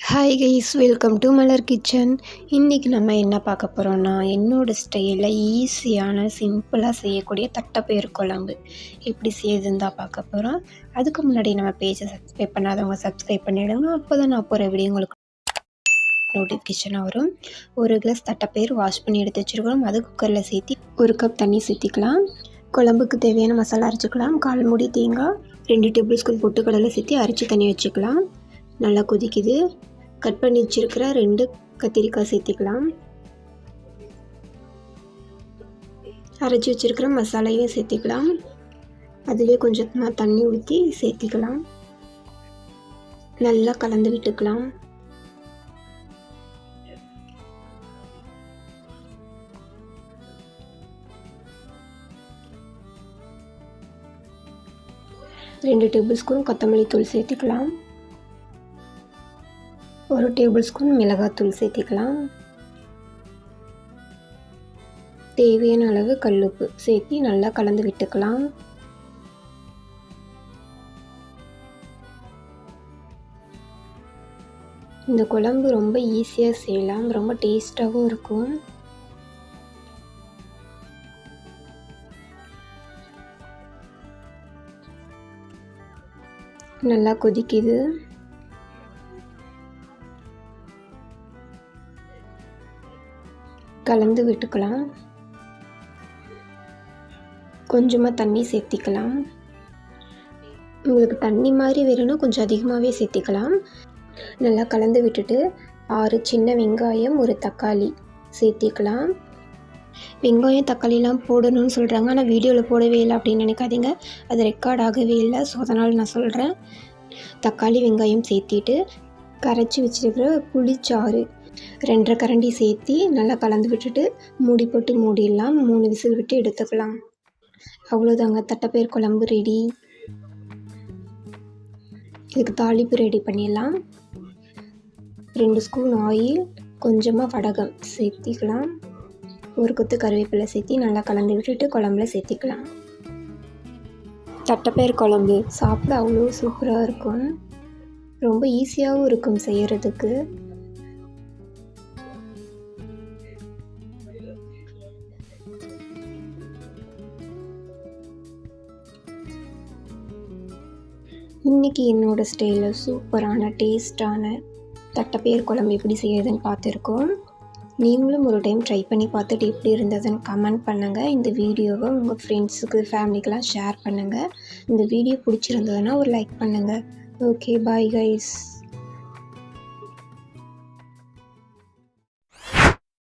Hi guys, welcome to Malar kitchen. இன்றைக்கி நம்ம என்ன பார்க்க போகிறோன்னா, என்னோடய ஸ்டைலில் ஈஸியான சிம்பிளாக செய்யக்கூடிய தட்டைப்பயிறு குழம்பு எப்படி செய்யுதுன்னு தான் பார்க்க போகிறோம். அதுக்கு முன்னாடி நம்ம பேஜை சப்ஸ்கிரைப் பண்ணாதவங்க சப்ஸ்கிரைப் பண்ணிவிடுங்க. அப்போ தான் நான் போகிற வீடியோ உங்களுக்கு நோட்டிஃபிகேஷனாக வரும். ஒரு கிளாஸ் தட்டைப்பயிறு வாஷ் பண்ணி எடுத்து வச்சுருக்கோம். அது குக்கரில் சேர்த்தி 1 கப் தண்ணி சேர்த்திக்கலாம். குழம்புக்கு தேவையான மசாலா அரைச்சிக்கலாம். 1/4 மூடி தேங்காய், 2 டேபிள் ஸ்பூன் பொட்டுக்கடலை சேர்த்து அரைச்சி தண்ணி வச்சுக்கலாம். நல்லா கொதிக்குது. கட் பண்ணி வச்சிருக்கிற 2 கத்திரிக்காய் சேர்த்திக்கலாம். அரைச்சி வச்சிருக்கிற மசாலையும் சேர்த்திக்கலாம். அதிலே கொஞ்சமாக தண்ணி ஊற்றி சேர்த்திக்கலாம். நல்லா கலந்து விட்டுக்கலாம். ரெண்டு டேபிள் ஸ்பூன் கொத்தமல்லி தூள் சேர்த்திக்கலாம். 1 டேபிள் ஸ்பூன் மிளகாத்தூள் சேர்த்திக்கலாம். தேவையான அளவு கல்லுப்பு சேர்த்து நல்லா கலந்து விட்டுக்கலாம். இந்த குழம்பு ரொம்ப ஈஸியாக செய்யலாம், ரொம்ப டேஸ்டாகவும் இருக்கும். நல்லா கொதிக்குது. கலந்து விட்டுக்கலாம். கொஞ்சமாக தண்ணி சேர்த்திக்கலாம். உங்களுக்கு தண்ணி மாதிரி வேணும்னா கொஞ்சம் அதிகமாகவே சேர்த்திக்கலாம். நல்லா கலந்து விட்டுட்டு 6 சின்ன வெங்காயம், 1 தக்காளி சேர்த்திக்கலாம். வெங்காயம் தக்காளிலாம் போடணும்னு சொல்கிறாங்க, ஆனால் வீடியோவில் போடவே இல்லை அப்படின்னு நினைக்காதீங்க. அது ரெக்கார்ட் ஆகவே இல்லை, ஸோ அதனால் நான் சொல்கிறேன். தக்காளி வெங்காயம் சேர்த்திட்டு கரைச்சி வச்சுருக்கிற புளிச்சாறு 2 கரண்டி சேர்த்தி நல்லா கலந்து விட்டுட்டு மூடி போட்டு மூடிடலாம். 3 விசில் விட்டு எடுத்துக்கலாம். அவ்வளோதாங்க, தட்டைப்பயிறு குழம்பு ரெடி. இதுக்கு தாளிப்பு ரெடி பண்ணிடலாம். 2 ஸ்பூன் ஆயில், கொஞ்சமாக வடகம் சேர்த்திக்கலாம். 1 கொத்து கருவேப்பிலை சேர்த்தி நல்லா கலந்து விட்டுட்டு குழம்புல சேர்த்திக்கலாம். தட்டைப்பயிறு குழம்பு சாப்பிட அவ்வளோ சூப்பராக இருக்கும். ரொம்ப ஈஸியாகவும் இருக்கும் செய்கிறதுக்கு. இன்றைக்கி என்னோடய ஸ்டைலில் சூப்பரான டேஸ்டான தட்டைப்பயிறு குழம்பு எப்படி செய்யறதுன்னு பார்த்துருக்கோம். நீங்களும் ஒரு டைம் ட்ரை பண்ணி பார்த்துட்டு எப்படி இருந்ததுன்னு கமெண்ட் பண்ணுங்கள். இந்த வீடியோவை உங்கள் ஃப்ரெண்ட்ஸுக்கு, ஃபேமிலிக்கெலாம் ஷேர் பண்ணுங்கள். இந்த வீடியோ பிடிச்சிருந்ததுன்னா ஒரு லைக் பண்ணுங்கள். Okay, bye guys.